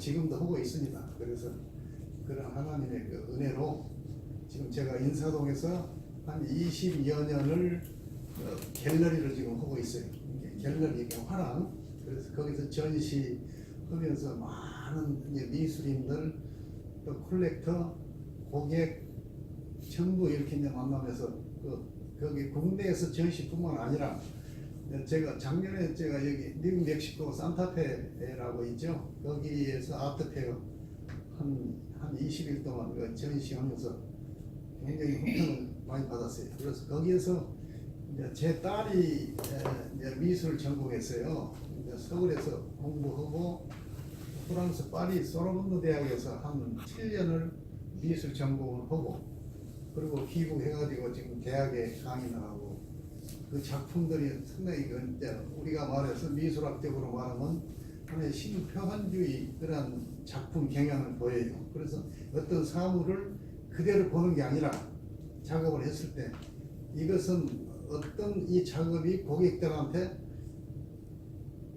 지금도 하고 있습니다. 그래서 그런 하나님의 그 은혜로 지금 제가 인사동에서 한 20여 년을 갤러리를 지금 하고 있어요. 갤러리 화랑. 그래서 거기서 전시하면서 많은 미술인들, 또 콜렉터, 고객 전부 이렇게 이제 만나면서 거기 국내에서 전시뿐만 아니라 제가 작년에 제가 여기 뉴 멕시코 산타페라고 있죠. 거기에서 아트페어 한 20일 동안 전시하면서 굉장히 호평을 많이 받았어요. 그래서 거기에서 이제 제 딸이 이제 미술 전공했어요. 이제 서울에서 공부하고 프랑스 파리 소르본 대학에서 한 7년을 미술 전공을 하고 그리고 귀국해가지고 지금 대학에 강의를 하고 그 작품들이 상당히 이제 우리가 말해서 미술학적으로 말하면 하나의 신표현주의 그런 작품 경향을 보여요. 그래서 어떤 사물을 그대로 보는 게 아니라 작업을 했을 때 이것은 어떤 이 작업이 고객들한테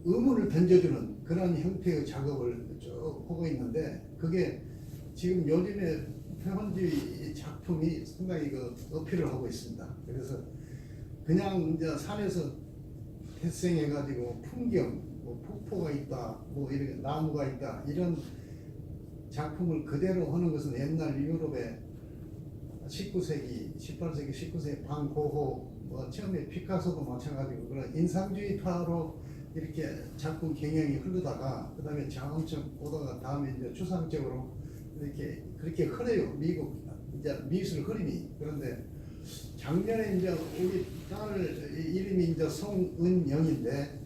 의문을 던져주는 그런 형태의 작업을 쭉 하고 있는데 그게 지금 요즘에 표현주의 작품이 상당히 그 어필을 하고 있습니다. 그래서 그냥 이제 산에서 태생해가지고 풍경, 뭐 폭포가 있다, 뭐 이렇게 나무가 있다 이런 작품을 그대로 하는 것은 옛날 유럽의 19세기, 18세기, 19세기 방고호, 뭐 처음에 피카소도 마찬가지고 그런 인상주의파로 이렇게 작품 경영이 흐르다가 그 다음에 장엄청 오다가 다음에 이제 추상적으로 이렇게 그렇게 흐려요. 미국 이제 미술 흐름이. 그런데 작년에 이제 우리 딸 이름이 이제 송은영인데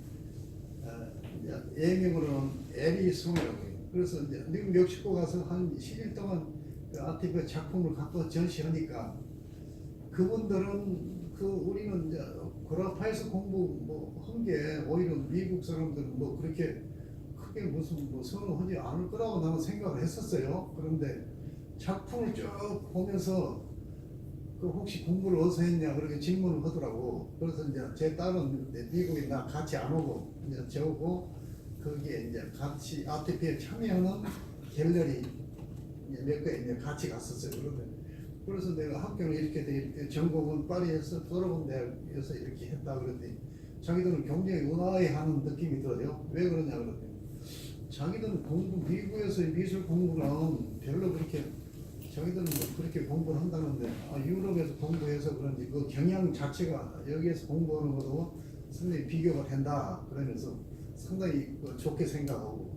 이제 예명으로는 에리 송이라고 해요. 그래서 이제 미국 멕시코 가서 한 10일 동안 그 아티브 작품을 갖고 전시하니까 그분들은 우리는 이제 그라파에서 공부 뭐 한 게 오히려 미국 사람들은 뭐 그렇게 크게 무슨 뭐 선호하지 않을 거라고 나는 생각을 했었어요. 그런데 작품을 쭉 보면서 그 혹시 공부를 어디서 했냐 그렇게 질문을 하더라고. 그래서 이제 제 딸은 미국에 나 같이 안 오고 이제 저오고 거기에 이제 같이 아티피에 참여하는 갤러리 몇 개 이제 같이 갔었어요. 그래서 내가 학교를 이렇게 돼 전공은 파리에서 소르본 대학에서 이렇게 했다 그랬더니 자기들은 굉장히 의아해하는 느낌이 들어요. 왜 그러냐 그랬더니 자기들은 미국에서 미술 공부는 별로 그렇게 자기들은 뭐 그렇게 공부를 한다는데 유럽에서 공부해서 그런지 그 경향 자체가 여기에서 공부하는 것도 상당히 비교가 된다 그러면서 상당히 좋게 생각하고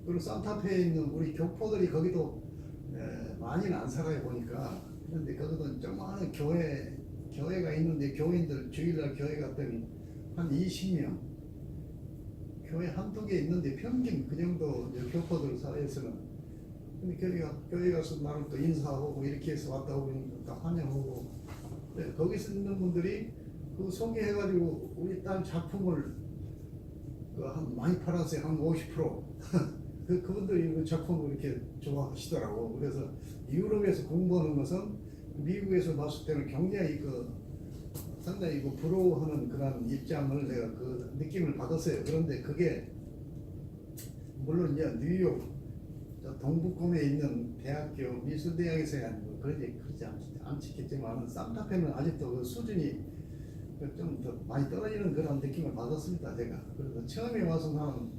그리고 산타페에 있는 우리 교포들이 거기도 많이는 안 살아요 보니까. 그런데 거기도 조그마한 교회가 있는데 교인들 주일날 교회 갔더니 한 20명 교회 한두 개 있는데 평균 그 정도 교포들 사이에서는. 근데 교회 가서 나를 또 인사하고 이렇게 해서 왔다 오니까 환영하고 거기서 있는 분들이 그 소개해가지고 우리 딸 작품을 한 많이 팔았어요. 한 50%. 그분들이 그 작품을 이렇게 좋아하시더라고. 그래서 유럽에서 공부하는 것은 미국에서 봤을 때는 굉장히 상당히 부러워하는 그런 입장을 내가 그 느낌을 받았어요. 그런데 그게 물론 이제 뉴욕 동부권에 있는 대학교 미술대학에서야 아니고 그러지 않겠지만 산타페는 아직도 그 수준이 좀 더 많이 떨어지는 그런 느낌을 받았습니다. 제가. 그래서 처음에 와서 나는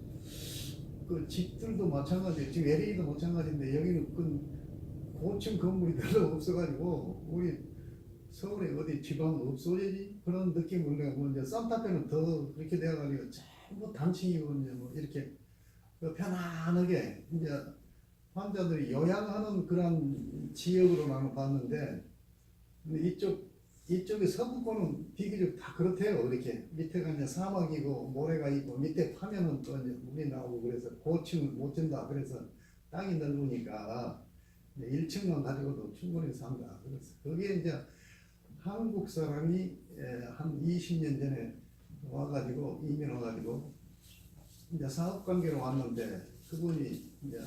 그 집들도 마찬가지예요. 지금 LA도 마찬가지인데 여기는 고층 건물이 별로 없어가지고 우리 서울에 어디 지방 없어지지 그런 느낌을 내가 뭐 이제 산타페는 더 그렇게 돼가지고 전부 단층이고 이제 뭐 이렇게 편안하게 이제 환자들이 요양하는 그런 지역으로 나는 봤는데 근데 이쪽에 서부권은 비교적 다 그렇대요. 이렇게 밑에가 이제 사막이고 모래가 있고 밑에 파면은 또 이제 물이 나오고 그래서 고층을 못 준다. 그래서 땅이 넓으니까 1층만 가지고도 충분히 산다. 그래서 거기에 이제 한국 사람이 한 20년 전에 와가지고 이민 와가지고 이제 사업 관계로 왔는데 그분이 이제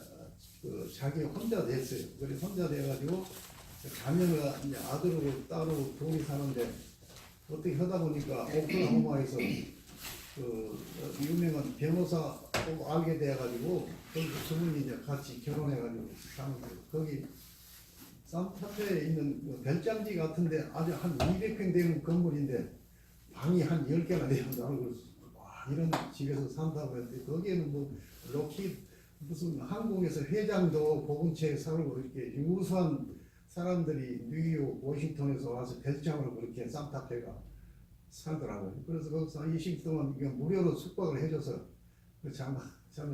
자기 혼자 됐어요. 그래서 혼자 돼가지고 자녀가 이제 아들하고 딸하고 둘이 사는데 어떻게 하다 보니까 오클라호마에서 유명한 변호사하고 알게 돼가지고 거기 두 분이 이제 같이 결혼해가지고 사는 거예요. 거기 산타페에 있는 별장지 같은데 아주 한 200평 되는 건물인데 방이 한 10개나 되는 거. 와, 이런 집에서 산다고 했는데 거기에는 뭐 로키 무슨 한국에서 회장도 보건체에 살고 이렇게 유수한 사람들이 뉴욕, 워싱턴에서 와서 별장으로 그렇게 산타페가 살더라고요. 그래서 거기서 20일 동안 무료로 숙박을 해줘서 참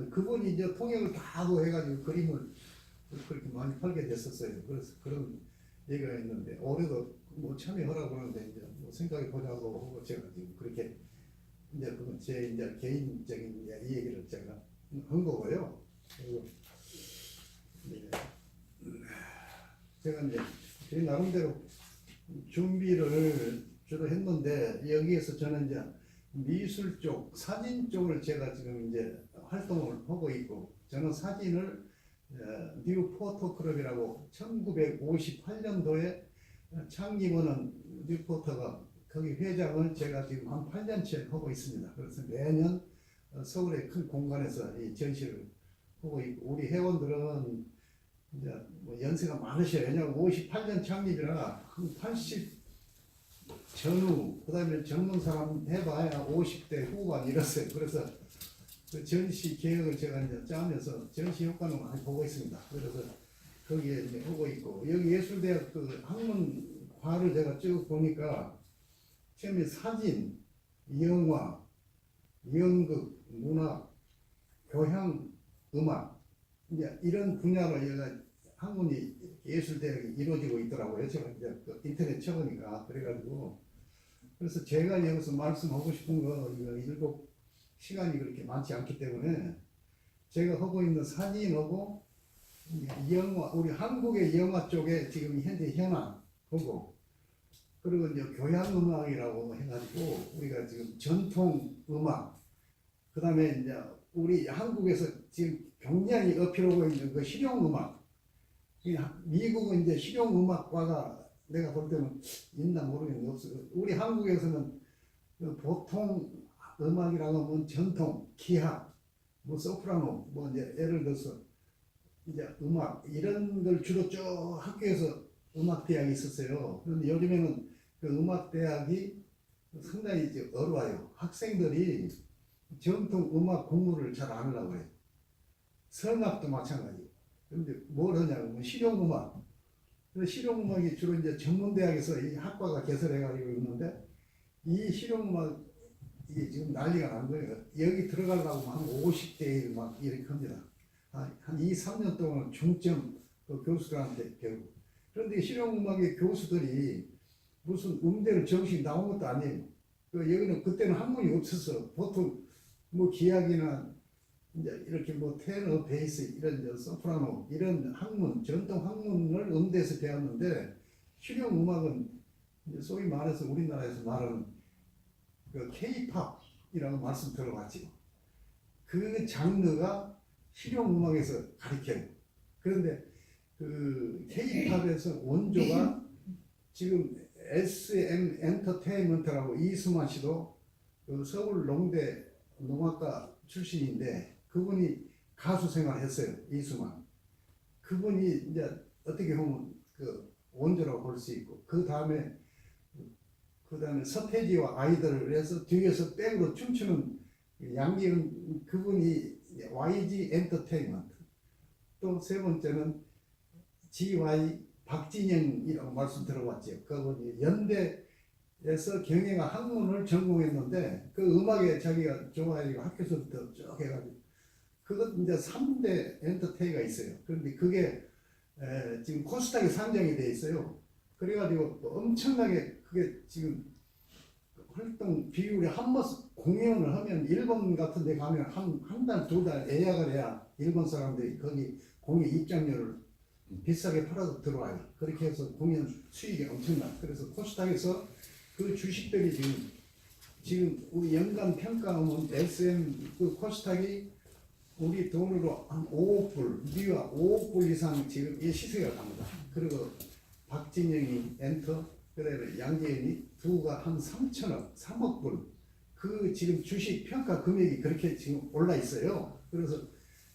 그분이 이제 통역을 다 하고 해가지고 그림을 그렇게 많이 팔게 됐었어요. 그래서 그런 얘기가 있는데 올해도 뭐 참여하라고 하는데 이제 뭐 생각해 보자고 하고 제가 지금 그렇게 이제 그건 제 이제 개인적인 이 얘기를 제가 한 거고요. 그리고 이제 제가 이제 제 나름대로 준비를 주로 했는데 여기에서 저는 이제 미술 쪽, 사진 쪽을 제가 지금 이제 활동을 하고 있고 저는 사진을 뉴 포토클럽이라고 1958년도에 창립하는 뉴 포터가 거기 회장을 제가 지금 한 8년째 하고 있습니다. 그래서 매년 서울의 큰 공간에서 이 전시를 하고 있고 우리 회원들은 이제 뭐 연세가 많으셔요. 왜냐하면 58년 창립이라 한 80 전후, 그 다음에 젊은 사람 해봐야 50대 후반 이랬어요. 그래서 그 전시 계획을 제가 이제 짜면서 전시 효과는 많이 보고 있습니다. 그래서 거기에 이제 하고 있고, 여기 예술대학 그 학문과를 제가 쭉 보니까 처음에 사진, 영화, 연극, 문학, 교향, 음악, 이제 이런 분야로 얘가 학문이 예술대학이 이루어지고 있더라고요. 제가 이제 그 인터넷 쳐보니까. 그래가지고 그래서 제가 여기서 말씀하고 싶은 거 이거 일곱 시간이 그렇게 많지 않기 때문에 제가 하고 있는 사진하고 영화, 우리 한국의 영화 쪽에 지금 현재 현안 보고 그리고 이제 교향음악이라고 해가지고 우리가 지금 전통 음악 그 다음에 이제 우리 한국에서 지금 굉장히 어필하고 있는 그 실용음악 미국은 이제 실용음악과가 내가 볼 때는 있나 모르겠는데 없어. 우리 한국에서는 보통 음악이라고 하면 전통, 기악, 뭐 소프라노, 뭐 이제 예를 들어서 이제 음악 이런 걸 주로 쭉 학교에서 음악 대학이 있었어요. 그런데 요즘에는 그 음악 대학이 상당히 이제 어려워요. 학생들이 전통 음악 공부를 잘 안 하려고 해요. 성악도 마찬가지고. 그런데 뭘 하냐면 실용음악. 실용음악이 주로 이제 전문대학에서 이 학과가 개설해가지고 있는데 이 실용음악 이게 지금 난리가 난 거예요. 여기 들어가려고 한 50대 막 이렇게 합니다. 한 2, 3년 동안 중점 그 교수들한테 배우고. 그런데 실용음악의 교수들이 무슨 음대를 정식 나온 것도 아니에요. 그 여기는 그때는 학문이 없어서 보통 뭐 기악이나 이제 이렇게 뭐 테너, 베이스 이런 이제 소프라노 이런 학문, 전통 학문을 음대에서 배웠는데 실용 음악은 이제 소위 말해서 우리나라에서 말하는 그 K-팝이라고 말씀 들어봤죠. 그 장르가 실용 음악에서 가르쳐요. 그런데 그 K-팝에서 원조가 지금 SM 엔터테인먼트라고 이수만 씨도 그 서울 농대 농악과 출신인데 그분이 가수 생활을 했어요. 이수만. 그분이 이제 어떻게 보면 그 원조라고 볼 수 있고 그 다음에 서태지와 아이들을 해서 뒤에서 백으로 춤추는 양기은 그분이 YG 엔터테인먼트. 또 세 번째는 GY 박진영이라고 말씀 들어봤죠. 그분이 연대에서 경영학 학문을 전공했는데 그 음악에 자기가 좋아해가지고 학교에서부터 쭉 해가지고 그것 이제 3대 엔터테이가 있어요. 그런데 그게 지금 코스닥에 상장이 돼 있어요. 그래가지고 엄청나게 그게 지금 활동 비율이 한 번 공연을 하면 일본 같은 데 가면 한 달, 두 달 예약을 해야 일본 사람들이 거기 공연 입장료를 비싸게 팔아서 들어와요. 그렇게 해서 공연 수익이 엄청나. 그래서 코스닥에서 그 주식들이 지금 우리 연간 평가하면 SM 그 코스닥이 우리 돈으로 한 5억 불, 미화 5억 불 이상 지금 이 시세가 갑니다. 그리고 박진영이 엔터, 그다음에 양재현이 두가 한 3천억, 3억 불. 그 지금 주식 평가 금액이 그렇게 지금 올라 있어요. 그래서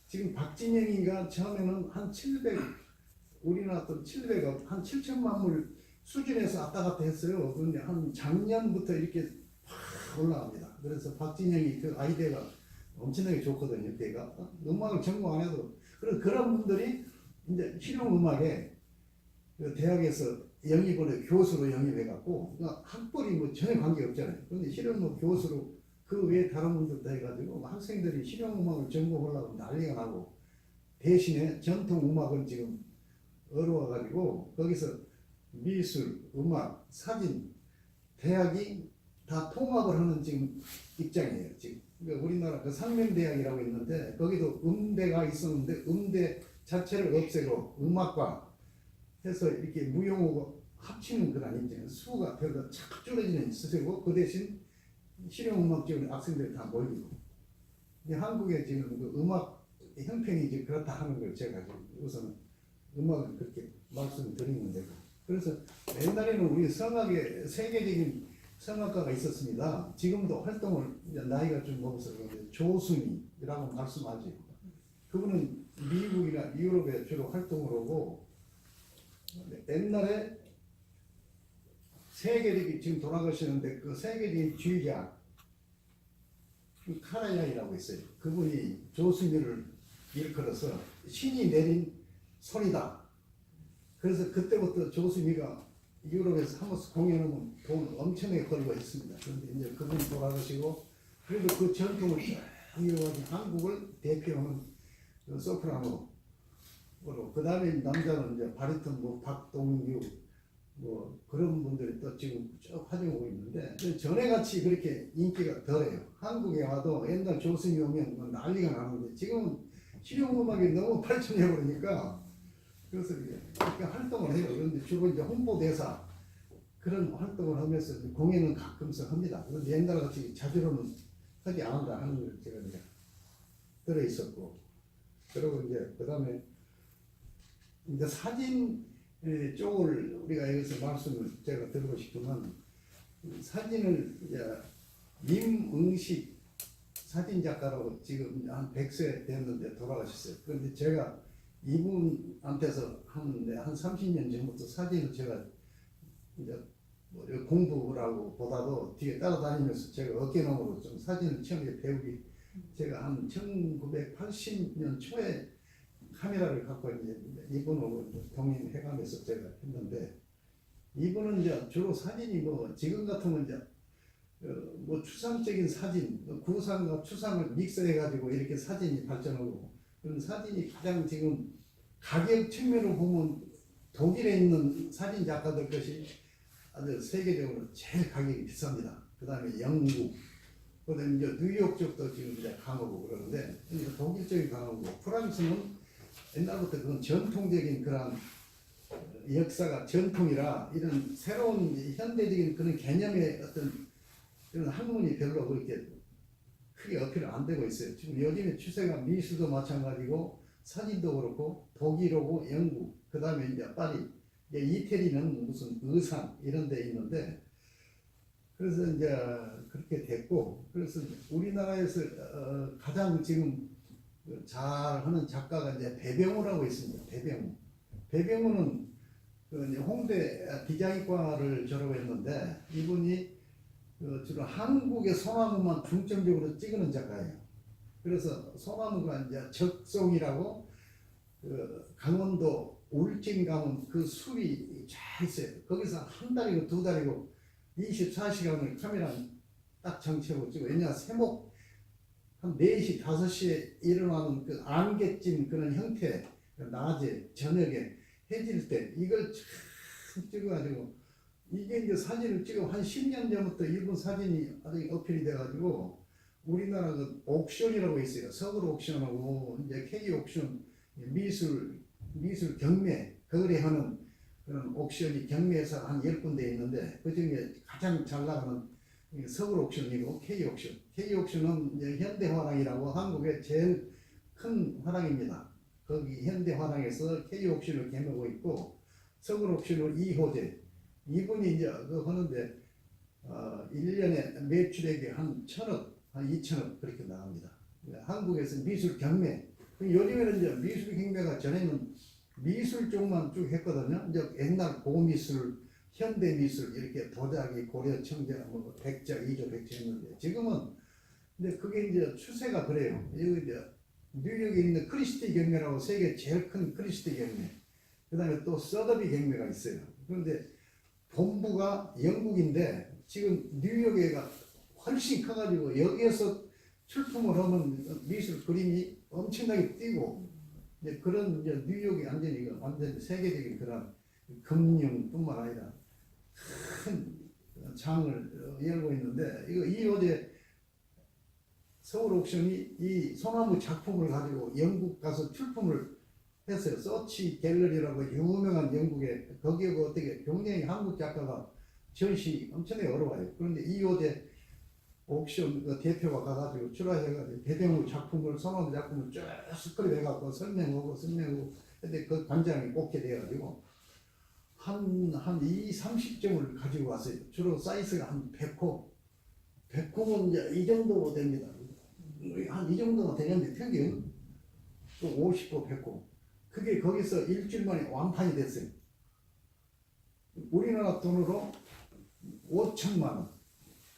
지금 박진영이가 처음에는 한 700, 우리나라 돈 700억, 한 7천만 불 수준에서 왔다 갔다 했어요. 그런데 한 작년부터 이렇게 확 올라갑니다. 그래서 박진영이 그 아이디어가 엄청나게 좋거든요. 걔가 음악을 전공 안 해도 그런 분들이 이제 실용음악에 그 대학에서 영입을 교수로 영입해갖고 그러니까 학벌이 뭐 전혀 관계 없잖아요. 그런데 실용음악 교수로 그 외에 다른 분들도 해가지고 학생들이 실용음악을 전공하려고 난리가 나고 대신에 전통음악은 지금 어려워가지고 거기서 미술, 음악, 사진, 대학이 다 통합을 하는 지금 입장이에요. 지금 그러니까 우리나라 그 상명대학이라고 있는데 거기도 음대가 있었는데 음대 자체를 없애고 음악과 해서 이렇게 무용하고 합치는 그런 입장이에요. 수가 별로 착 줄어지는 수세고 그 대신 실용음악 지원 학생들이 다 몰리고 한국의 지금 그 음악 형편이 이제 그렇다 하는 걸 제가 우선 음악을 그렇게 말씀드리는 데고 그래서 옛날에는 우리 성악의 세계적인 성악가가 있었습니다. 지금도 활동을 이제 나이가 좀 먹어서 그런데 조순이라고 말씀하지. 그분은 미국이나 유럽에 주로 활동을 하고 옛날에 세계적인 지금 돌아가시는데 그 세계적인 주의자 그 카라얀이라고 있어요. 그분이 조순이를 일컬어서 신이 내린 손이다. 그래서 그때부터 조순이가 유럽에서 한번 공연하면 돈 엄청나게 벌고 했습니다. 그런데 이제 그분이 돌아가시고 그래도 그 전통을 이어가지고 한국을 대표하는 그 소프라노 그 다음에 남자는 이제 바리톤 뭐 박동규 뭐 그런 분들이 또 지금 쭉 활용하고 있는데 전에같이 그렇게 인기가 덜해요. 한국에 와도 옛날 조승이 오면 뭐 난리가 나는데 지금은 실용음악이 너무 발전해 버리니까 그래서 이렇게 활동을 해요. 그런데 주로 이제 홍보대사 그런 활동을 하면서 공연은 가끔씩 합니다. 그런데 옛날같이 자주로는 하지 않는다 하는 걸 제가 이제 들어 있었고 그리고 이제 그 다음에 이제 사진 쪽을 우리가 여기서 말씀을 제가 드리고 싶으면 사진을 이제 임응식 사진작가라고 지금 한 100세 됐는데 돌아가셨어요. 그런데 제가 이분한테서 한 30년 전부터 사진을 제가 이제 뭐 공부라고 보다도 뒤에 따라다니면서 제가 어깨너머로 좀 사진을 처음에 배우기 제가 한 1980년 초에 카메라를 갖고 이제 이분하고 동행해가면서 제가 했는데 이분은 이제 주로 사진이 뭐 지금 같으면 이제 뭐 추상적인 사진, 구상과 추상을 믹스해가지고 이렇게 사진이 발전하고 그런 사진이 가장 지금 가격 측면으로 보면 독일에 있는 사진 작가들 것이 아주 세계적으로 제일 가격이 비쌉니다. 그 다음에 영국, 그 다음에 이제 뉴욕 쪽도 지금 이제 강하고 그러는데 독일 쪽이 강하고 프랑스는 옛날부터 그런 전통적인 그런 역사가 전통이라 이런 새로운 현대적인 그런 개념의 어떤 그런 학문이 별로 그렇게 크게 어필 안 되고 있어요. 지금 요즘에 추세가 미술도 마찬가지고 사진도 그렇고 독일하고 영국 그 다음에 이제 파리 이태리는 무슨 의상 이런 데 있는데 그래서 이제 그렇게 됐고 그래서 우리나라에서 가장 지금 잘하는 작가가 이제 배병우라고 있습니다. 배병우는 그 홍대 디자인과를 졸업했는데 이분이 주로 한국의 소나무만 중점적으로 찍는 작가예요. 그래서 소나무가 이제 적송이라고 그 강원도 울진 가면 그 숲이 잘 있어요. 거기서 한 달이고 두 달이고 24시간을 카메라 딱 정체하고 찍고 왜냐 세목 한 4시, 5시에 일어나는 그 안개찜 그런 형태, 낮에, 저녁에, 해질 때, 이걸 참 찍어가지고, 이게 이제 사진을 찍어 한 10년 전부터 일본 사진이 아주 어필이 돼가지고, 우리나라 그 옥션이라고 있어요. 서울 옥션하고, 이제 K 옥션, 미술 경매, 거래하는 그런 옥션이 경매에서 한 10군데 있는데, 그 중에 가장 잘 나가는 서울 옥션이고 K 옥션. K 옥션은 이제 현대화랑이라고 한국의 제일 큰 화랑입니다. 거기 현대화랑에서 K 옥션을 개매고 있고 서울 옥션은 이호재 이분이 이제 그 하는데 1년에 매출액이 한 1,000억, 한 2,000억 그렇게 나갑니다. 한국에서 미술 경매, 요즘에는 이제 미술 경매가 전에는 미술 쪽만 쭉 했거든요. 이제 옛날 고미술, 현대 미술 이렇게 도자기, 고려, 청자, 뭐 백자, 이조, 백자 했는데 지금은 근데 그게 이제 추세가 그래요. 여기 이제 뉴욕에 있는 크리스티 경매라고 세계 제일 큰 크리스티 경매. 그다음에 또 서더비 경매가 있어요. 그런데 본부가 영국인데 지금 뉴욕에가 훨씬 커가지고 여기에서 출품을 하면 미술 그림이 엄청나게 뛰고 이제 그런 이제 뉴욕이 완전히 세계적인 그런 금융뿐만 아니라 큰 장을 열고 있는데 이 어제 서울 옥션이 이 소나무 작품을 가지고 영국 가서 출품을 했어요. 서치 갤러리라고 유명한 영국에 거기에 어떻게 굉장히 한국 작가가 전시 엄청나게 어려워요. 그런데 이 어제 옥션 그 대표가 가가지고 출하해가지고 배경으로 작품을 소나무 작품을 쭉 스크립 해갖고 설명하고 근데 그 관장이 꼽게 돼가지고 한 30점을 가지고 왔어요. 주로 사이즈가 한 100호면 이제 이 정도 됩니다. 한 이 정도가 되는데 평균 또 50호, 100호. 그게 거기서 일주일 만에 완판이 됐어요. 우리나라 돈으로 5천만 원.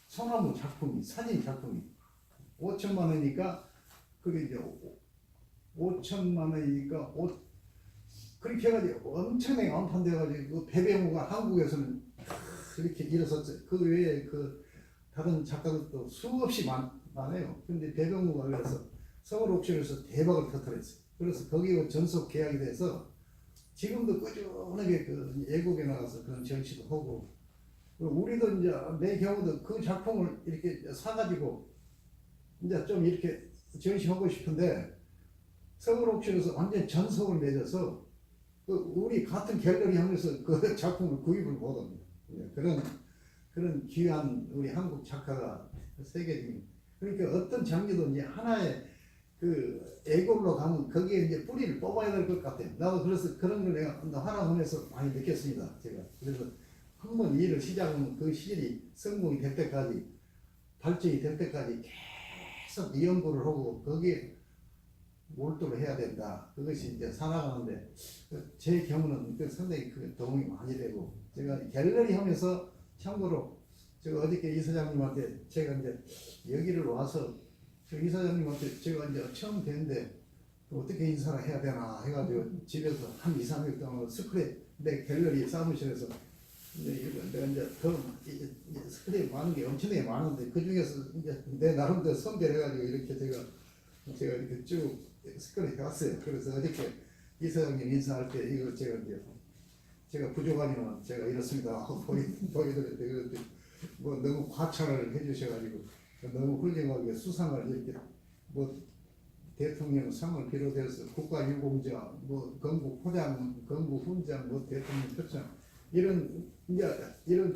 소나무 작품이, 사진 작품이 5천만 원이니까 그게 이제 5천만 원이니까 그렇게 해가지고 엄청나게 완판돼가지고 그 배병우가 한국에서는 이렇게 일어섰어요. 그 외에 그 다른 작가들도 수없이 많아요. 근데 배병우가 그래서 서울 옥션에서 대박을 터뜨렸어요. 그래서 거기가 전속 계약이 돼서 지금도 꾸준하게 그 외국에 나가서 그런 전시도 하고 우리도 이제 내 경우도 그 작품을 이렇게 사가지고 이제 좀 이렇게 전시하고 싶은데 서울 옥션에서 완전 전속을 맺어서 그 우리 같은 갤러리 하면서 그 작품을 구입을 못합니다. 그런 귀한 우리 한국 작가가 세계적인 그러니까 어떤 장르도 이제 하나의 그 애골로 가면 거기에 이제 뿌리를 뽑아야 될 것 같아요. 나도 그래서 그런 걸 내가 하나 하면서 많이 느꼈습니다. 제가 그래서 한번 일을 시작하면 그 시절이 성공이 될 때까지 발전이 될 때까지 계속 이 연구를 하고 거기에 몰두를 해야 된다. 그것이 이제 살아가는데 제 경우는 상당히 그 도움이 많이 되고 제가 갤러리 하면서 참고로 제가 어저께 이사장님한테 제가 이제 여기를 와서 저 이사장님한테 제가 이제 처음 뵀는데 어떻게 인사를 해야 되나 해가지고 집에서 한 2, 3일 동안 스크랩 내 갤러리 사무실에서 내가 이제 더 스크랩 많은 게 엄청나게 많은데 그 중에서 이제 내 나름대로 선별해가지고 이렇게 제가 이렇게 쭉 스크랩 해왔어요. 그래서 어저께 이사장님 인사할 때 이거 제가 부족하지만 제가 이렇습니다 하고 보여드렸는데 뭐 너무 과찬을 해주셔가지고 너무 훌륭하게 수상을 이렇게 뭐 대통령 상을 비롯해서 국가유공자, 뭐 건국포장, 건국훈장, 뭐 대통령 표창 이런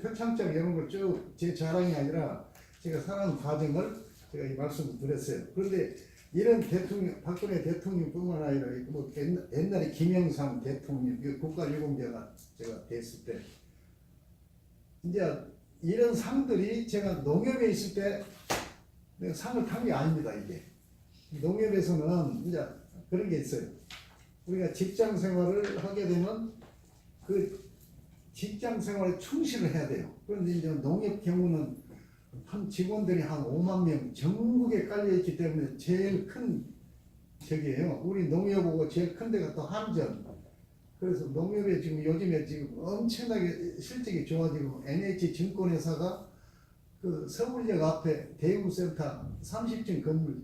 표창장 이런 걸 쭉 제 자랑이 아니라 제가 살아온 과정을 제가 이 말씀을 드렸어요. 그런데 이런 대통령, 박근혜 대통령뿐만 아니라 뭐 옛날에 김영삼 대통령, 국가유공자가 제가 됐을 때 이제 이런 상들이 제가 농협에 있을 때 내가 상을 탄 게 아닙니다. 이게 농협에서는 이제 그런 게 있어요. 우리가 직장 생활을 하게 되면 그 직장 생활에 충실을 해야 돼요. 그런데 이제 농협 경우는 한 직원들이 한 5만 명 전국에 깔려 있기 때문에 제일 큰 저기예요. 우리 농협하고 제일 큰 데가 또 한전. 그래서 농협에 지금 요즘에 지금 엄청나게 실적이 좋아지고 NH증권회사가 그 서울역 앞에 대우센터 30층 건물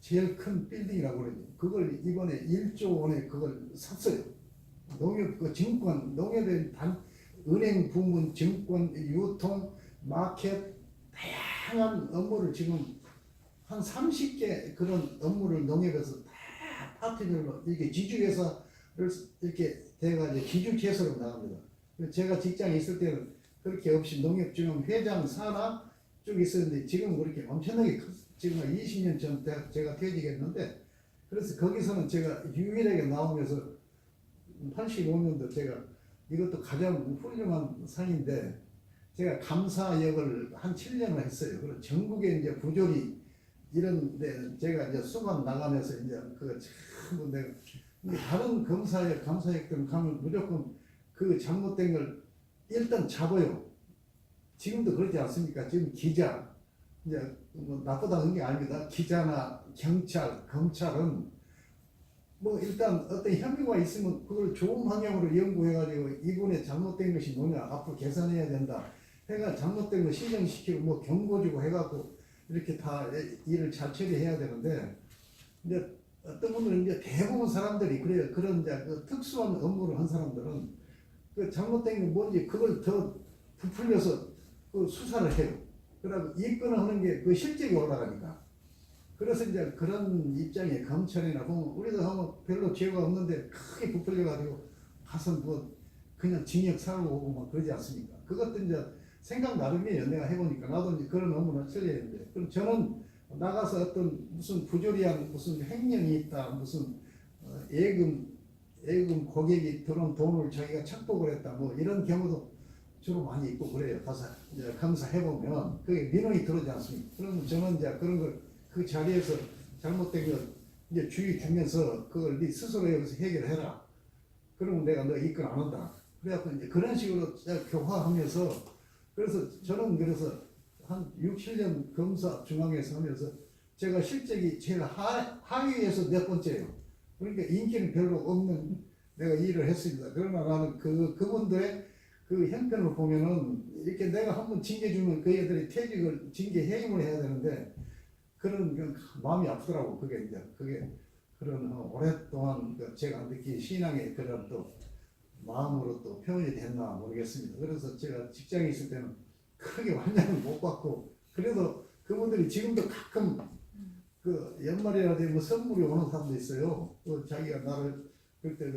제일 큰 빌딩이라고 그러죠. 그걸 이번에 1조 원에 그걸 샀어요. 농협 그 증권 농협의 은행 부문, 증권, 유통, 마켓 다양한 업무를 지금 한 30개 그런 업무를 농협에서 다 파트별로 이렇게 지주회사를 이렇게 돼가지고 지주체서로 나갑니다. 제가 직장에 있을 때는 그렇게 없이 농협증은 회장 산하 쭉 있었는데 지금 그렇게 엄청나게 지금 20년 전 제가 퇴직했는데 그래서 거기서는 제가 유일하게 나오면서 85년도 제가 이것도 가장 훌륭한 상인데 제가 감사 역을 한 7년을 했어요. 그리고 전국에 이제 부조리 이런데 제가 이제 수감 나가면서 이제 그 전부 내가 다른 검사역 감사역들은 가면 무조건 그 잘못된 걸 일단 잡아요. 지금도 그렇지 않습니까? 지금 기자 이제 뭐 나쁘다는 게 아닙니다. 기자나 경찰, 검찰은 뭐 일단 어떤 혐의가 있으면 그걸 좋은 방향으로 연구해가지고 이분의 잘못된 것이 뭐냐 앞으로 개선해야 된다 해가 잘못된 거 시정시키고 뭐 경고 주고 해갖고 이렇게 다 일을 잘 처리해야 되는데 이제 어떤 분들은 이제 대부분 사람들이 그래요. 그런 이제 그 특수한 업무를 한 사람들은 그 잘못된 게 뭔지 그걸 더 부풀려서 그 수사를 해요. 그러고 입건을 하는 게 그 실적이 올라가니까. 그래서 이제 그런 입장에 검찰이나 보면 우리도 하면 별로 죄가 없는데 크게 부풀려가지고 가서 뭐 그냥 징역 살고 오고 막 그러지 않습니까? 그것도 이제 생각 나름이에요. 내가 해보니까 나도 이제 그런 업무를 처리해야 되는데 그럼 저는 나가서 어떤 무슨 부조리한 무슨 횡령이 있다 무슨 예금 고객이 들어온 돈을 자기가 착복을 했다 뭐 이런 경우도 주로 많이 있고 그래요. 가서 이제 감사해보면 그게 민원이 들어오지 않습니까? 그러면 저는 이제 그런 걸 그 자리에서 잘못된 걸 이제 주의 주면서 그걸 네 스스로 여기서 해결해라. 그러면 내가 너 입건 안 한다. 그래갖고 이제 그런 식으로 교화하면서 그래서 저는 그래서 한 6, 7년 검사 중앙에서 하면서 제가 실적이 제일 하위에서 몇 번째예요. 그러니까 인기는 별로 없는 내가 일을 했습니다. 그러나 나는 그분들의 그 형편을 보면은 이렇게 내가 한번 징계주면 그 애들이 퇴직을 징계 해임을 해야 되는데 그런 그 마음이 아프더라고. 그게 이제 그게 그런 오랫동안 제가 느낀 신앙의 그런 또 마음으로 또 표현이 됐나 모르겠습니다. 그래서 제가 직장에 있을 때는 크게 환영을 못 받고 그래도 그분들이 지금도 가끔 그 연말이라 되면 선물이 오는 사람도 있어요. 그 자기가 나를 그때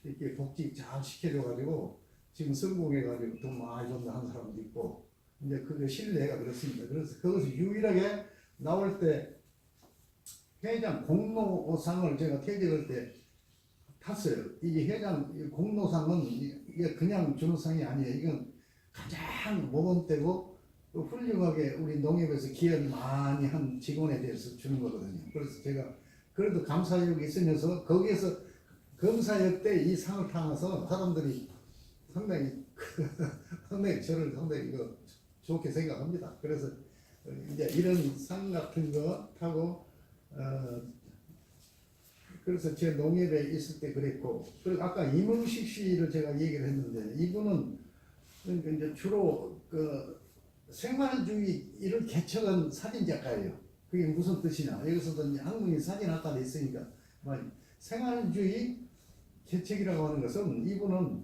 이렇게 복직 잘 시켜줘가지고 지금 성공해가지고 돈 많이 번다 한 사람도 있고 이제 그게 신뢰가 그렇습니다. 그래서 그것을 유일하게 나올 때 회장 공로상을 제가 퇴직할 때 탔어요. 이 회장 공로상은 이게 그냥 주는 상이 아니에요. 이건 가장 모범되고 또 훌륭하게 우리 농협에서 기여를 많이 한 직원에 대해서 주는 거거든요. 그래서 제가 그래도 감사역이 있으면서 거기에서 검사역 때 이 상을 타면서 사람들이 상당히 상당히 저를 상당히 좋게 생각합니다. 그래서 이제 이런 상 같은 거 타고 그래서 제 농협에 있을 때 그랬고 그리고 아까 이문식 씨를 제가 얘기를 했는데 이분은 그러니까 이제 주로 그 생활주의를 개척한 사진 작가예요. 그게 무슨 뜻이냐? 여기서도 이제 한국인 사진학과도 있으니까 생활주의 개척이라고 하는 것은 이분은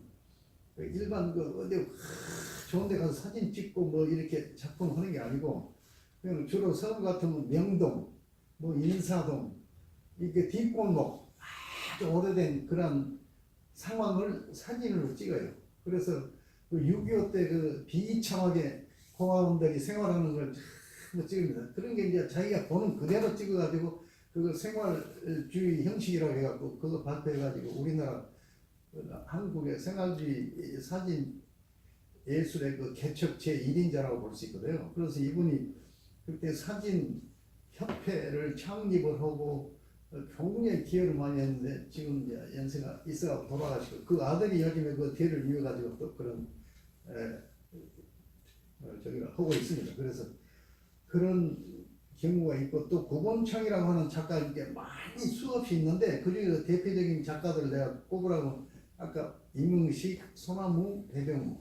일반 어디 좋은데 가서 사진 찍고 뭐 이렇게 작품하는 게 아니고 그냥 주로 서울 같으면 명동, 뭐 인사동 이게 뒷골목 아주 오래된 그런 상황을 사진으로 찍어요. 그래서 그 6.25 때 그 비참하게 공화원들이 생활하는 걸 전부 찍습니다. 그런 게 이제 자기가 보는 그대로 찍어가지고 그걸 생활주의 형식이라고 해갖고 그거 발표해가지고 우리나라 한국의 생활주의 사진 예술의 그 개척 제1인자라고 볼 수 있거든요. 그래서 이분이 그때 사진 협회를 창립을 하고 굉장히 기여를 많이 했는데 지금 이제 연세가 있어 돌아가시고 그 아들이 요즘에 그 뒤를 이어가지고 또 그런 저기를 하고 있습니다. 그래서 그런 경우가 있고 또 구본창이라고 하는 작가 이게 많이 수없이 있는데 그중에 대표적인 작가들 내가 꼽으라고 아까 이문식, 소나무, 배병우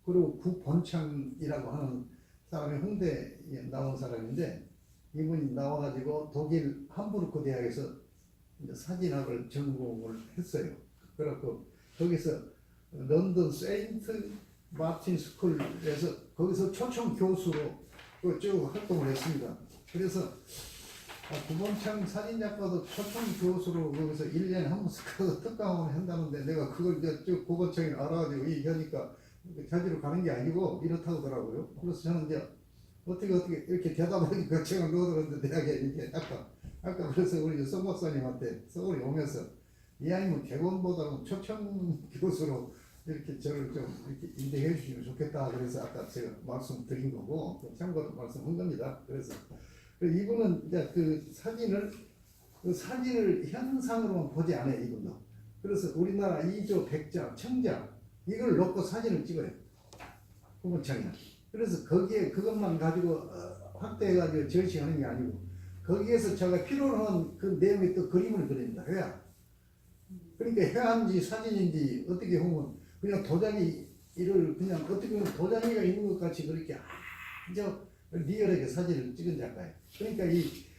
그리고 구본창이라고 하는 사람이 홍대에 나온 사람인데 이분이 나와가지고 독일 함부르크 대학에서 이제 사진학을 전공을 했어요. 그래갖고 거기서 런던 세인트 마틴 스쿨에서 거기서 초청 교수로 쭉 활동을 했습니다. 그래서 구본창 사진작가도 초청 교수로 거기서 1년에 한 번씩 가서 특강을 한다는데 내가 그걸 이제 쭉 구본창이 알아가지고 얘기하니까 자주로 가는 게 아니고 이렇다고 하더라고요. 그래서 저는 이제 어떻게 이렇게 대답하니까 제가 넣어들었는데 대학에 이렇게 아까 그래서 우리 송 박사님한테 서울에 오면서 이 아이는 객원보다는 초청 교수로 이렇게 저를 좀 이렇게 인정해 주시면 좋겠다. 그래서 아까 제가 말씀드린 거고 또 참고로 말씀한 겁니다. 그래서 이분은 이제 그 사진을 현상으로만 보지 않아요. 이분도. 그래서 우리나라 2조 100장 청장 이걸 놓고 사진을 찍어요. 후보청이. 그래서 거기에 그것만 가지고 확대해가지고 전시하는 게 아니고 거기에서 제가 필요로 한 그 내용에 또 그림을 그립니다. 해야. 그러니까 해안지 사진인지 어떻게 보면 그냥 도자기를 그냥 어떻게 보면 도자기가 있는 것 같이 그렇게 아주 리얼하게 사진을 찍은 작가예요. 그러니까 이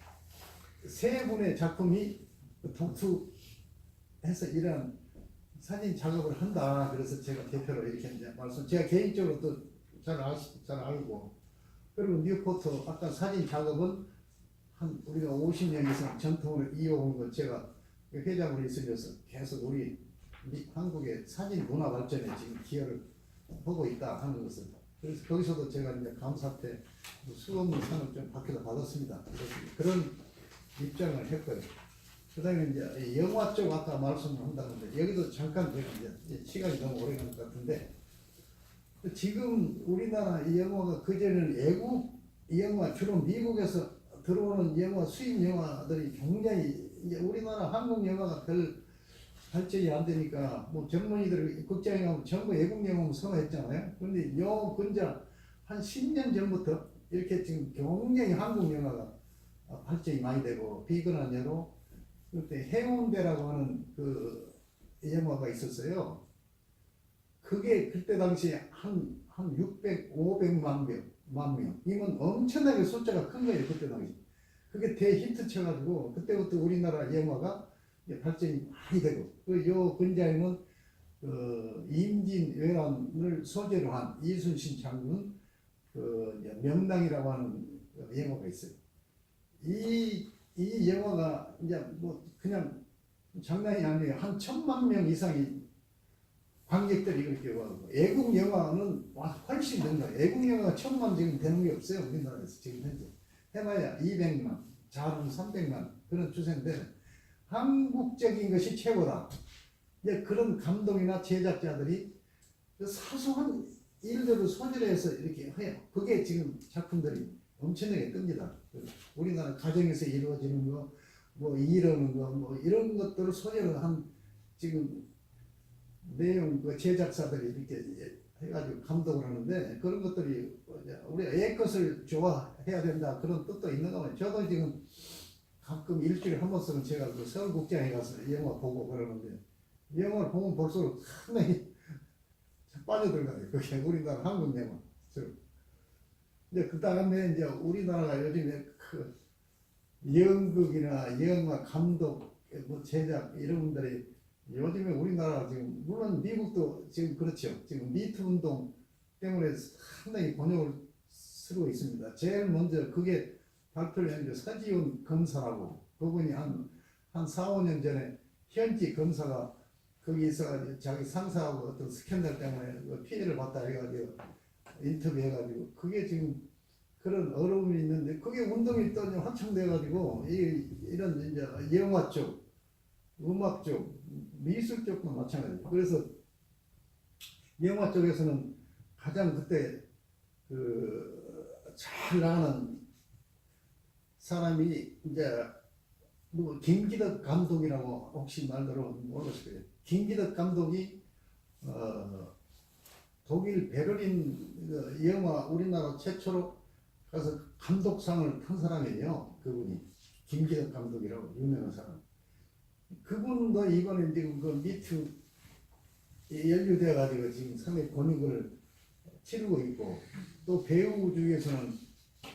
세 분의 작품이 독특해서 이런 사진 작업을 한다. 그래서 제가 대표로 이렇게 이제 제가 개인적으로 또 잘 알고 그리고 뉴포트 아까 사진 작업은 한 우리가 50년 이상 전통을 이어온 것 제가 회장으로 있으면서 계속 우리 한국의 사진 문화 발전에 지금 기여를 하고 있다 하는 것을 그래서 거기서도 제가 이제 감사태 수없는 상을 좀 받기도 받았습니다. 그런 입장을 했고요. 그다음에 이제 영화 쪽 아까 말씀한다는데 여기도 잠깐 제가 이제 시간이 너무 오래 간 것 같은데 지금 우리나라 이 영화가 그전에는 외국 이 영화 주로 미국에서 들어오는 영화 수입 영화들이 굉장히 이제 우리나라 한국 영화가 별 발전이 안 되니까 뭐 젊은이들 극장에 가면 전부 외국 영화만 선호했잖아요. 그런데 요 근자 한 10년 전부터 이렇게 지금 굉장히 한국 영화가 발전이 많이 되고 비근한 예로 그때 해운대라고 하는 그 영화가 있었어요. 그게 그때 당시에 한 600, 500만 명. 이건 엄청나게 숫자가 큰 거예요, 그때 당시. 그게 대히트 쳐가지고, 그때부터 우리나라 영화가 발전이 많이 되고, 요 근자에는, 임진왜란을 소재로 한 이순신 장군, 명랑이라고 하는 영화가 있어요. 이 영화가 이제 뭐 그냥 장난이 아니에요. 한 1000만 명 이상이 관객들이 이렇게 와고 애국 영화는 훨씬 된 거예요. 애국 영화가 1000만 지금 되는 게 없어요. 우리나라에서 지금 현재 해봐야 200만, 잘하면 300만 그런 추세인데 한국적인 것이 최고다. 이제 그런 감독이나 제작자들이 그 사소한 일들을 소재해서 이렇게 해요. 그게 지금 작품들이 엄청나게 뜹니다. 우리나라 가정에서 이루어지는 거, 뭐 이러는 거, 뭐 이런 것들을 소재로 한 지금 내용 그 제작사들이 이렇게 해가지고 감독을 하는데 그런 것들이 우리가 애 것을 좋아해야 된다 그런 뜻도 있는가 봐요. 저도 지금 가끔 일주일에 한 번씩은 제가 그 서울국장에 가서 영화 보고 그러는데 영화를 보면 볼수록 상당히 빠져들어가요. 그게 우리나라 한국 영화. 이제 그 다음에 이제 우리나라가 요즘에 그 연극이나 영화 감독, 뭐 제작 이런 분들이 요즘에 우리나라 지금 물론 미국도 지금 그렇죠. 지금 미투 운동 때문에 상당히 곤욕을 치르고 있습니다. 제일 먼저 그게 발표를 했는데 서지훈 검사라고 그분이 한 4, 5년 전에 현지 검사가 거기 있어가지고 자기 상사하고 어떤 스캔들 때문에 피해를 봤다 해가지고 인터뷰해가지고 그게 지금 그런 어려움이 있는데 그게 운동이 또 확장돼가지고 이런 이제 영화 쪽, 음악 쪽, 미술 쪽도 마찬가지예요. 그래서 영화 쪽에서는 가장 그때 그 잘 나가는 사람이 이제 누구 김기덕 감독이라고 혹시 말 들어보셨을 거예요. 김기덕 감독이 독일 베를린 영화 우리나라 최초로 가서 감독상을 탄 사람이에요. 그분이 김기덕 감독이라고 유명한 사람. 그분도 이번에 지금 그 미투 연루돼 가지고 지금 상당히 곤욕을 치르고 있고 또 배우 중에서는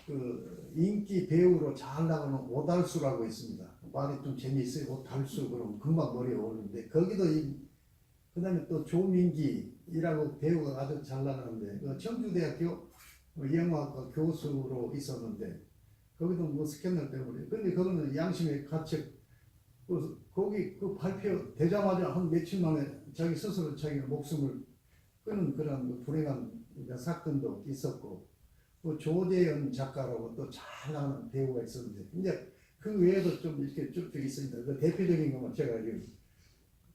그 인기 배우로 잘 나가는 오달수라고 있습니다. 말이 좀 재미있어요. 오달수 그러면 금방 머리에 오르는데 거기도 그다음에 또 조민기라고 배우가 아주 잘 나가는데 그 청주대학교 영화학과 교수로 있었는데 거기도 뭐 스캔들 때문에 근데 그거는 양심의 가책 거기 그 발표되자마자 한 며칠 만에 자기 스스로 자기 목숨을 끊은 그런 불행한 사건도 있었고 또 조재현 작가라고 또 잘 나가는 배우가 있었는데 이제 그 외에도 좀 이렇게 쭉쭉 있습니다. 그 대표적인 것만 제가 지금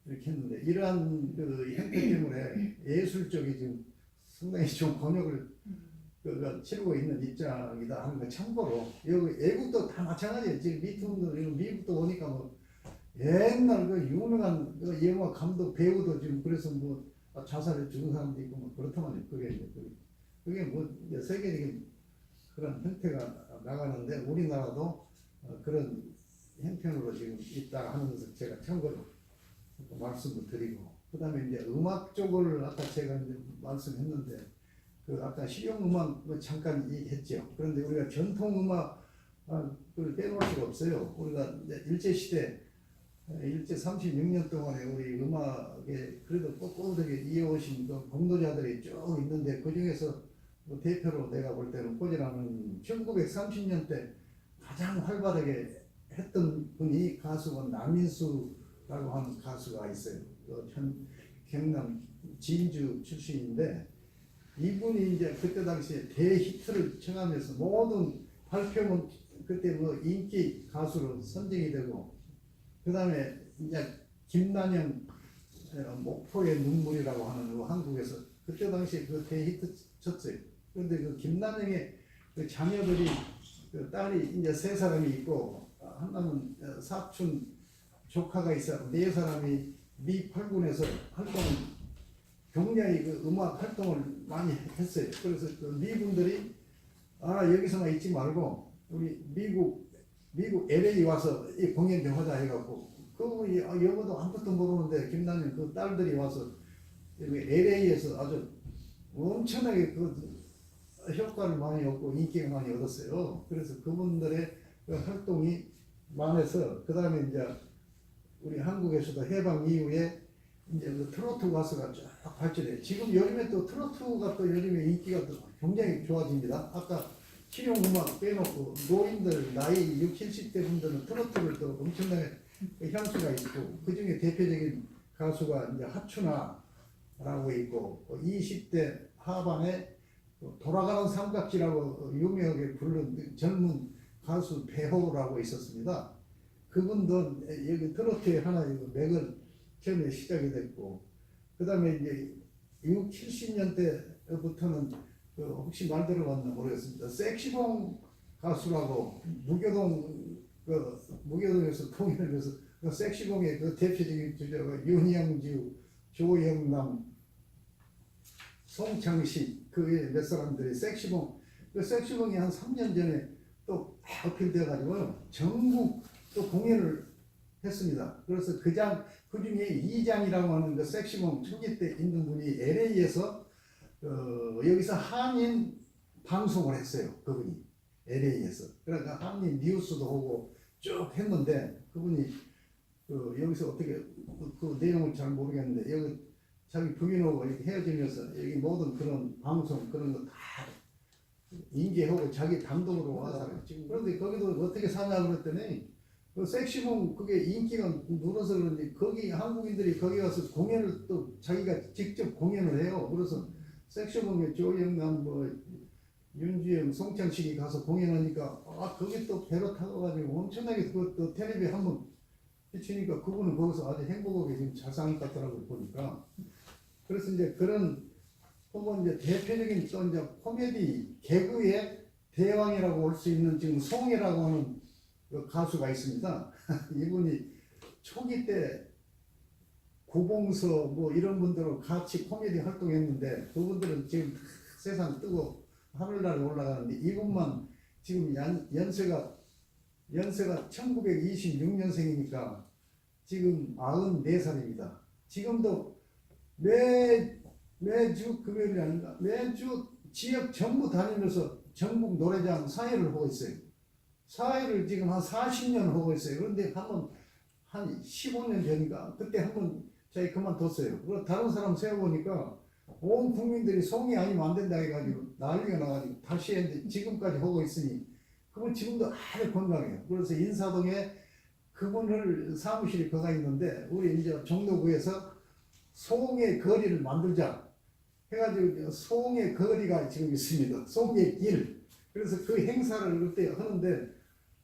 이렇게 했는데 이러한 그 형태 때문에 예술적이 지금 상당히 좀 곤욕을 치르고 있는 입장이다 하는 거 참고로 여기 외국도 다 마찬가지예요. 지금 미투도 미국도 오니까 뭐 옛날 그 유명한 그 영화 감독 배우도 지금 그래서 뭐 자살해 죽은 사람도 있고 뭐 그렇다만 그게 뭐 세계적인 그런 형태가 나가는데 우리나라도 그런 형편으로 지금 있다 하는 것을 제가 참고로 말씀을 드리고 그다음에 이제 음악 쪽을 아까 제가 이제 말씀했는데 그 아까 실용 음악 잠깐 얘기했죠. 그런데 우리가 전통 음악을 빼놓을 수가 없어요. 우리가 이제 일제 시대 일제 36년 동안에 우리 음악에 그래도 꼿꼿하게 이어오신 그 공로자들이 쭉 있는데 그 중에서 뭐 대표로 내가 볼 때는 꽂으라는 1930년대 가장 활발하게 했던 분이 가수가 남인수라고 하는 가수가 있어요. 경남 진주 출신인데 이분이 이제 그때 당시에 대히트를 청하면서 모든 발표문 그때 뭐 인기 가수로 선정이 되고 그 다음에 이제 김난영 목포의 눈물이라고 하는 그 한국에서 그때 당시에 그 대히트 쳤어요. 그런데 그 김난영의 그 자녀들이 그 딸이 이제 3사람이 있고 하나는 사촌 조카가 있어 4사람이 미 8군에서 활동을 굉장히 그 음악 활동을 많이 했어요. 그래서 그 미군들이 여기서만 있지 말고 우리 미국 LA 와서 이 공연 좀 하자 해갖고 그 영어도 아무것도 모르는데 김난영 그 딸들이 와서 LA에서 아주 엄청나게 그 효과를 많이 얻고 인기가 많이 얻었어요. 그래서 그분들의 그 활동이 많아서 그 다음에 이제 우리 한국에서도 해방 이후에 이제 그 트로트 가수가 쫙 발전해요. 지금 요즘에 또 트로트가 또 요즘에 인기가 또 굉장히 좋아집니다. 아까 실용음악 빼놓고 노인들 나이 60, 70대 분들은 트로트를 또 엄청나게 향수가 있고 그 중에 대표적인 가수가 이제 하춘아라고 있고 20대 하반에 돌아가는 삼각지라고 유명하게 부르는 젊은 가수 배호라고 있었습니다. 그분도 여기 트로트의 하나의 맥을 처음에 시작이 됐고 그 다음에 이제 60, 70년대부터는 그 혹시 말 들어봤나 모르겠습니다. 섹시봉 가수라고 무교동에서 통일을 해서 그 섹시봉의 그 대표적인 주자가 윤영주, 조영남, 송창식 그의 몇 사람들이 섹시봉 그 섹시봉이 한 3년 전에 또 어필돼가지고 전국 또 공연을 했습니다. 그래서 그 중에 이장이라고 하는 그 섹시봉 초기 때 있는 분이 LA에서 여기서 한인 방송을 했어요. 그분이 LA에서. 그러니까 한인 뉴스도 하고 쭉 했는데 그분이 여기서 어떻게 그 내용을 잘 모르겠는데 여기 자기 부인하고 이렇게 헤어지면서 여기 모든 그런 방송 그런 거 다 인계하고 자기 단독으로 와서 그런데 거기도 어떻게 사냐 그랬더니 그 섹시봉 그게 인기가 늘어서 그런지 거기 한국인들이 거기 가서 공연을 또 자기가 직접 공연을 해요. 그래서 섹시봉에 조영남 뭐 윤주영 송창식이 가서 공연하니까 거기 또 배로 타고 가지고 엄청나게 또 텔레비 한번 비치니까 그분은 거기서 아주 행복하게 지금 잘 사는 것 같더라고요 보니까. 그래서 이제 그런 혹은 이제 대표적인 또 이제 코미디 개그의 대왕이라고 볼 수 있는 지금 송이라고 하는 그 가수가 있습니다. 이분이 초기 때 구봉서 뭐 이런 분들하고 같이 코미디 활동했는데 그분들은 지금 세상 뜨고 하늘나라에 올라가는데 이분만 지금 연세가 1926년생이니까 지금 94살입니다. 지금도 매주 금요일이 아닌가 매주 지역 전부 다니면서 전국 노래장 사회를 하고 있어요. 사회를 지금 한 40년 하고 있어요. 그런데 한 15년 전인가 그때 한번 자기 그만뒀어요. 그리고 다른 사람 세워보니까 온 국민들이 송이 아니면 안 된다 해가지고 난리가 나가지고 다시 했는데 지금까지 하고 있으니 그분 지금도 아주 건강해요. 그래서 인사동에 그분을 사무실이 거가 있는데 우리 이제 종로구에서 송의 거리를 만들자 해가지고 송의 거리가 지금 있습니다. 송의 길. 그래서 그 행사를 그때 하는데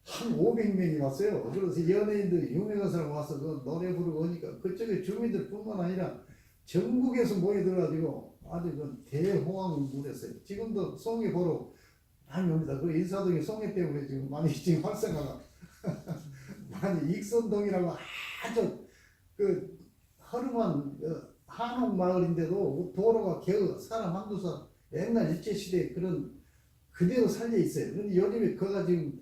한 500명이 왔어요. 그래서 연예인들이 유명한 사람 와서 그 노래 부르고 오니까 그쪽에 주민들뿐만 아니라 전국에서 모여들어가지고 아주 그 대호황을 누렸어요. 지금도 송해 보러 많이 옵니다. 그 인사동에 송해 때문에 지금 많이 지금 활성화가 많이 익선동이라고 아주 그 허름한 한옥 마을인데도 도로가 겨우 사람 한두 사람 옛날 일제시대 그런 그대로 살려 있어요. 그런데 요즘에 그가 지금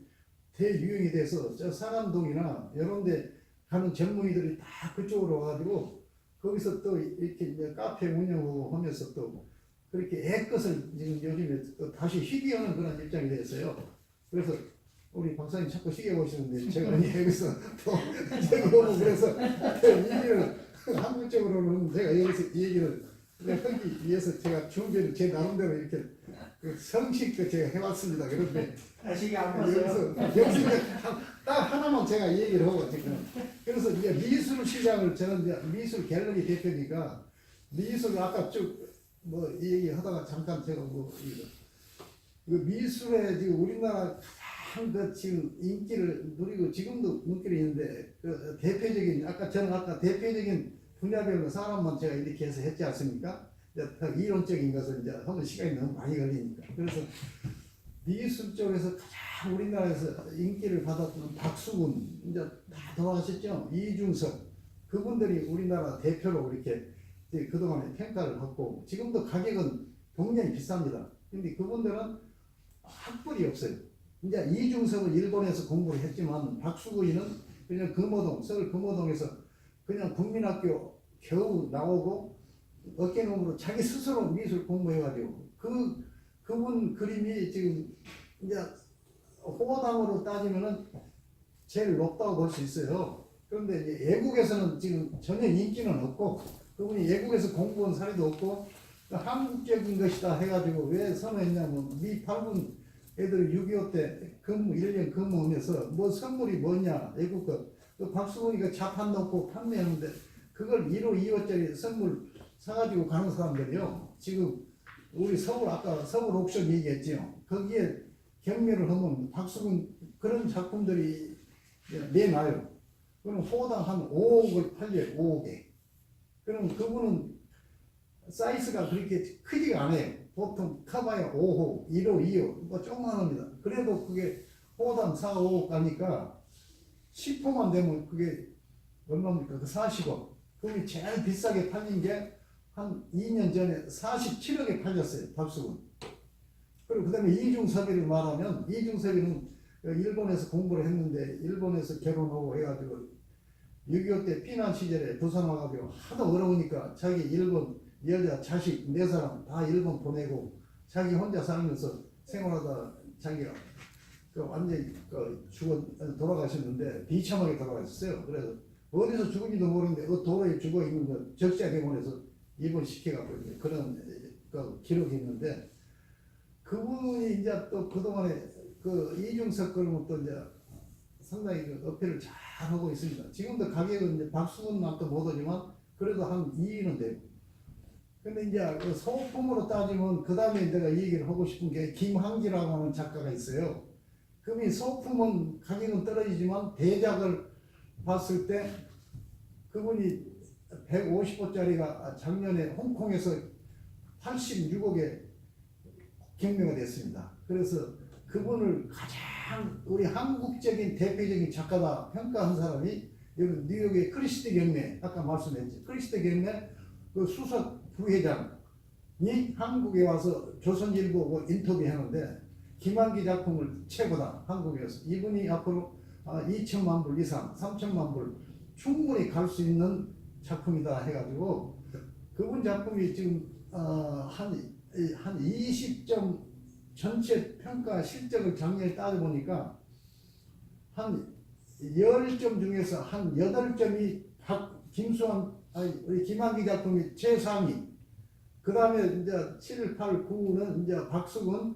대유행이 돼서 저 상암동이나 이런 데 가는 젊은이들이 다 그쪽으로 와가지고 거기서 또 이렇게 이제 카페 운영하고 하면서 또 그렇게 애것을 지금 요즘에 또 다시 희귀하는 그런 입장이 됐어요. 그래서 우리 박사님 자꾸 시계 보시는데 제가 여기서 또 저기 오고 그래서 얘기를 한국적으로는 제가 여기서 이 얘기를 하기 위해서 제가 준비를 제 나름대로 이렇게 그 성식도 제가 해왔습니다. 그런데 시계 안 봤어요. 여기서 이제 딱 하나만 제가 얘기를 하고 지금 그래서 이제 미술 시장을 저는 이제 미술 갤러리 대표니까 미술 아까 쭉 뭐 얘기하다가 잠깐 제가 뭐 이거 미술에 지금 우리나라 가장 그 지금 인기를 누리고 지금도 인기를 있는데 그 대표적인 아까 대표적인 분야별로 사람만 제가 이렇게 해서 했지 않습니까? 이제 더 이론적인 것은 이제 하면 시간이 너무 많이 걸리니까 그래서 미술 쪽에서 가장 우리나라에서 인기를 받았던 박수근 이제 다 돌아가셨죠. 이중섭 그분들이 우리나라 대표로 이렇게 그동안에 평가를 받고 지금도 가격은 굉장히 비쌉니다. 근데 그분들은 학벌이 없어요. 이제 이중섭은 일본에서 공부를 했지만 박수근이는 그냥 금호동 서울 금호동에서 그냥 국민학교 겨우 나오고 어깨너머로 자기 스스로 미술 공부해가지고 그분 그림이 지금 이제 호당으로 따지면은 제일 높다고 볼 수 있어요. 그런데 이제 외국에서는 지금 전혀 인기는 없고 그분이 외국에서 공부한 사례도 없고 한국적인 것이다 해가지고 왜 선호했냐면 미 8군 애들이 6.25 때 근무 1년 근무하면서 뭐 선물이 뭐냐 외국 거 그 박수근이가 자판 넣고 판매하는데 그걸 1호 2호짜리 선물 사가지고 가는 사람들이요. 지금 우리 서울 아까 서울 옥션 얘기했죠. 거기에 경매를 하면 박수근 그런 작품들이 내놔요. 그럼 호당 한 5억을 팔려요. 5억에. 그럼 그분은 사이즈가 그렇게 크지가 않아요. 보통 커봐야 5호, 1호, 2호 뭐 조금만 합니다. 그래도 그게 호당 4, 5억 가니까 10호만 되면 그게 얼마입니까? 그 40억. 그게 제일 비싸게 팔린 게 한 2년 전에 47억에 팔렸어요. 박수근. 그리고 그 다음에 이중섭이를 말하면 이중섭이는 일본에서 공부를 했는데 일본에서 결혼하고 해가지고 6.25 때 피난 시절에 부산 와가지고 하도 어려우니까 자기 일본 여자 자식 4사람 다 일본 보내고 자기 혼자 살면서 생활하다 자기가 완전히 돌아가셨는데 비참하게 돌아가셨어요. 그래서 어디서 죽은지도 모르는데 그 도로에 죽어 있는 거 적자병원에서 입원시켜갖고 그런 기록이 있는데 그분이 이제 또 그동안에 그 이중섭 그러면 또 이제 상당히 그 어필을 잘 하고 있습니다. 지금도 가격은 이제 박수근만큼 못 오지만 그래도 한 2위는 돼요. 근데 이제 그 소품으로 따지면 그 다음에 내가 이 얘기를 하고 싶은 게 김한기라고 하는 작가가 있어요. 그분이 소품은 가격은 떨어지지만 대작을 봤을 때 그분이 150호짜리가 작년에 홍콩에서 86억에 경매가 됐습니다. 그래서 그분을 가장 우리 한국적인 대표적인 작가다 평가한 사람이 여기 뉴욕의 크리스티 경매 아까 말씀했죠. 크리스티 경매 그 수석 부회장이 한국에 와서 조선일보 인터뷰하는데 김한기 작품을 최고다 한국에서 이분이 앞으로 2천만 불 이상 3천만 불 충분히 갈 수 있는 작품이다 해가지고 그분 작품이 지금 한 20점 전체 평가 실적을 작년에 따져보니까 한 10점 중에서 한 8점이 우리 김한기 작품이 최상위. 그 다음에 이제 7, 8, 9는 이제 박수근,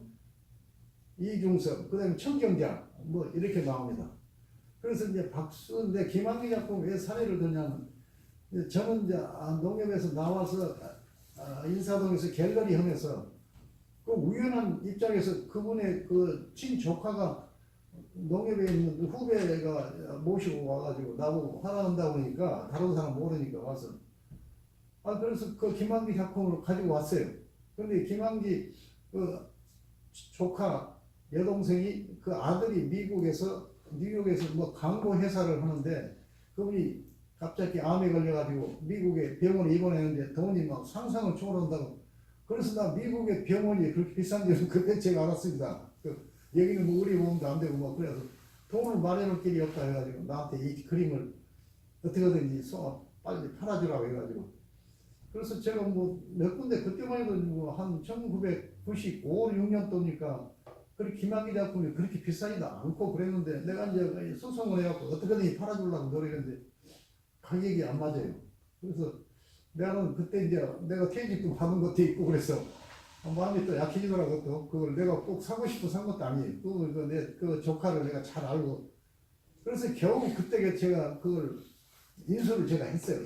이중섭, 그 다음에 청경장 뭐 이렇게 나옵니다. 그래서 이제 근데 김한기 작품 왜 사례를 드냐면 저는 이제 농협에서 나와서 인사동에서 갤러리 하면서 그 우연한 입장에서 그분의 그 친조카가 농협에 있는 후배가 모시고 와가지고 나보고 화난다고 그러니까 다른 사람 모르니까 와서 그래서 그 김한기 작품을 가지고 왔어요. 근데 김한기 그 조카 여동생이 그 아들이 미국에서 뉴욕에서 뭐 광고 회사를 하는데 그분이 갑자기 암에 걸려가지고 미국에 병원에 입원했는데 돈이 막 상상을 초월한다고. 그래서 나 미국의 병원이 그렇게 비싼 줄은 그때 제가 알았습니다. 여기는 뭐 의료보험도 안 되고 뭐 그래서 돈을 마련할 길이 없다 해가지고 나한테 이 그림을 어떻게든지 빨리 팔아주라고 해가지고. 그래서 제가 뭐 몇 군데 그때만 해도 뭐한 1995, 6년 도니까 그렇게 김학의 작품이 그렇게 비싸지도 않고 그랬는데 내가 이제 소송을 해갖고 어떻게든 팔아주려고 노력했는데 가격이 안 맞아요. 그래서 내가 그때 이제 내가 퇴직금 받은 것도 있고 그래서 마음이 또 약해지더라고. 또 그걸 내가 꼭 사고 싶어 산 것도 아니에요. 그 조카를 내가 잘 알고 그래서 겨우 그때 제가 그걸 인수를 제가 했어요.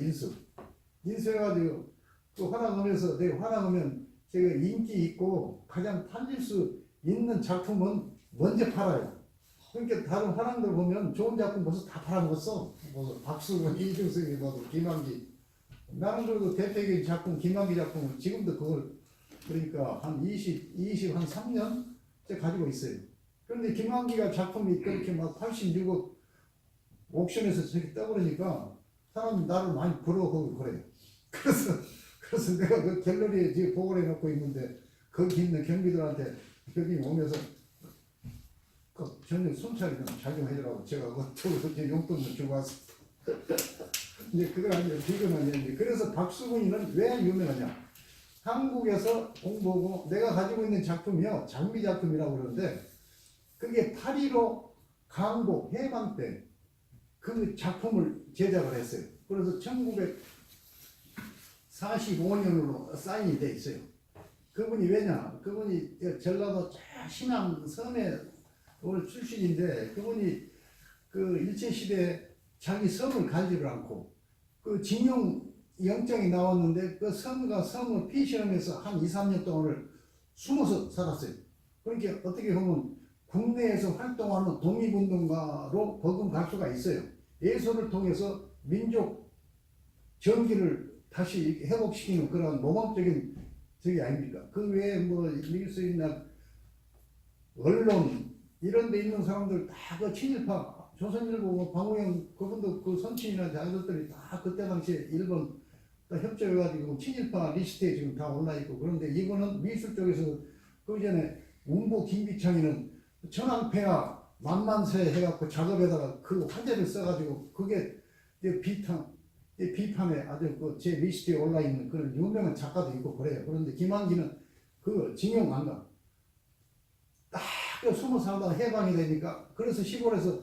인수해가지고 또 화랑하면서 내가 화랑하면 제가 인기 있고 가장 팔릴 수 있는 작품은 먼저 팔아요. 그러니까 다른 화랑들 보면 좋은 작품 벌써 다 팔아먹었어. 뭐 박수근, 이중석이, 뭐 김한기. 나는 그래도 대표적인 작품 김한기 작품은 지금도 그걸 그러니까 한 3년 가지고 있어요. 그런데 김한기가 작품이 그렇게 막 86억 옥션에서 저렇게 떠버리니까 사람이 나를 많이 부러워하고 그래요. 그래서 내가 그 갤러리에 지금 보관해 놓고 있는데 거기 있는 경비들한테 여기 오면서 그 저녁 순찰이 좀 잘 좀 해주라고 제가 그쪽으로 용돈을 주고 왔습니다. 이제 그걸 아니에요. 비교는 아니에요. 그래서 박수근이는 왜 유명하냐? 한국에서 공부하고 내가 가지고 있는 작품이요. 장미 작품이라고 그러는데 그게 8.15 강보 해방 때 그 작품을 제작을 했어요. 그래서 1945년으로 사인이 돼 있어요. 그분이 왜냐? 그분이 전라도 신안 섬의 출신인데 그분이 그 일제시대에 자기 섬을 가지를 않고 그 징용 영장이 나왔는데 그 섬과 섬을 피신하면서 한 2, 3년 동안을 숨어서 살았어요. 그러니까 어떻게 보면 국내에서 활동하는 독립운동가로 거듭갈 수가 있어요. 예술을 통해서 민족 정기를 다시 회복시키는 그런 모범적인 적이 아닙니까? 그 외에 뭐 미술이나 언론 이런 데 있는 사람들 다 그 친일파 조선일보 방우영 그분도 그 선친이나 자녀들이 다 그때 당시에 일본 협조해가지고 친일파 리스트에 지금 다 올라있고. 그런데 이거는 미술 쪽에서 그 전에 운보 김기창이는 천황폐하 만만세 해갖고 작업에다가 그 화제를 써가지고 그게 비판에 아주 그 제 리스트에 올라있는 그런 유명한 작가도 있고 그래요. 그런데 김한기는 그 징용 안 가. 딱 숨어 살다가 해방이 되니까 그래서 시골에서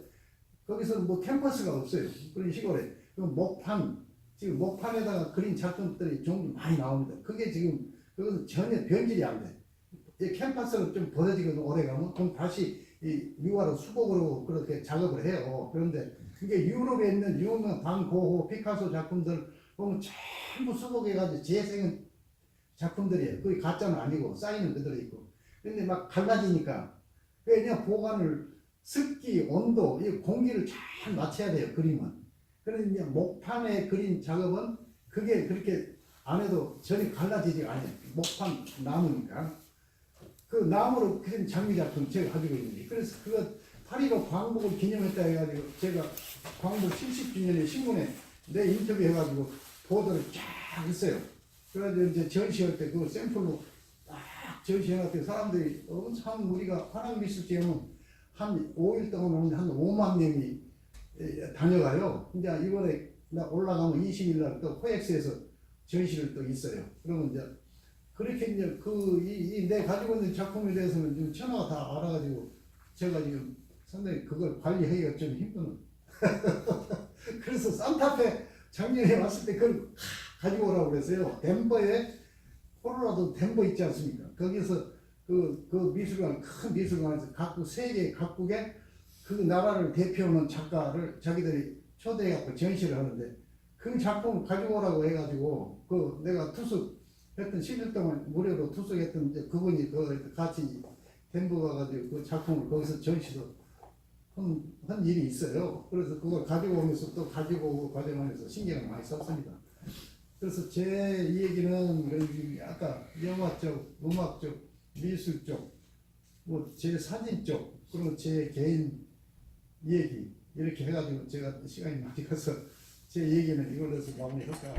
거기서 뭐 캠퍼스가 없어요. 그런 시골에 그 목판 지금 목판에다가 그린 작품들이 종종 많이 나옵니다. 그게 지금 그것은 전혀 변질이 안 돼. 이 캠퍼스를 좀 벌어지거든. 오래 가면 그럼 다시 이 미화로 수복으로 그렇게 작업을 해요. 그런데 그게 유럽에 있는 유명한 반 고흐, 피카소 작품들 보면 전부 수복해가지고 재생은 작품들이에요. 그게 가짜는 아니고 사인은 그대로 있고. 근데 막 갈라지니까 그냥 보관을 습기, 온도, 이 공기를 잘 맞춰야 돼요. 그림은. 그런데 이제 목판에 그린 작업은 그게 그렇게 안 해도 전혀 갈라지지가 않아요. 목판 나무니까. 그 나무로 그린 장미 작품 제가 가지고 있는데 그래서 그거 8.15 광복을 기념했다 해가지고 제가 광복 70주년에 신문에 내 인터뷰 해가지고 보도를 쫙 했어요. 그래가지고 이제 전시할 때 그 샘플로 딱 전시해놨을 때 사람들이 참 우리가 화랑미술제는 한 5일 동안 오는데 한 5만 명이 다녀가요. 이제 이번에 올라가면 20일 날 또 코엑스에서 전시를 또 있어요. 그러면 이제 그렇게 이제 내 가지고 있는 작품에 대해서는 지금 천하가 다 알아가지고 제가 지금 상당히 그걸 관리하기가 좀 힘드는. 그래서 산타페 작년에 왔을 때 그걸 가지고 오라고 그랬어요. 덴버에 콜로라도 덴버 있지 않습니까? 거기서 그 미술관, 큰 미술관에서 각국 세계 각국의 그 나라를 대표하는 작가를 자기들이 초대해갖고 전시를 하는데 그 작품을 가지고 오라고 해가지고 그 내가 투숙했던 10일 동안 무료로 투숙했던 이제 그분이 그 같이 덴버 가가지고 그 작품을 거기서 전시도 한 일이 있어요. 그래서 그걸 가지고 오면서 또 가지고 오고 과정하면서 신경을 많이 썼습니다. 그래서 제 얘기는 아까 영화 쪽, 음악 쪽, 미술 쪽, 뭐 제 사진 쪽, 그리고 제 개인 얘기 이렇게 해가지고 제가 시간이 많이 가서 제 얘기는 이걸로 해서 마무리할까.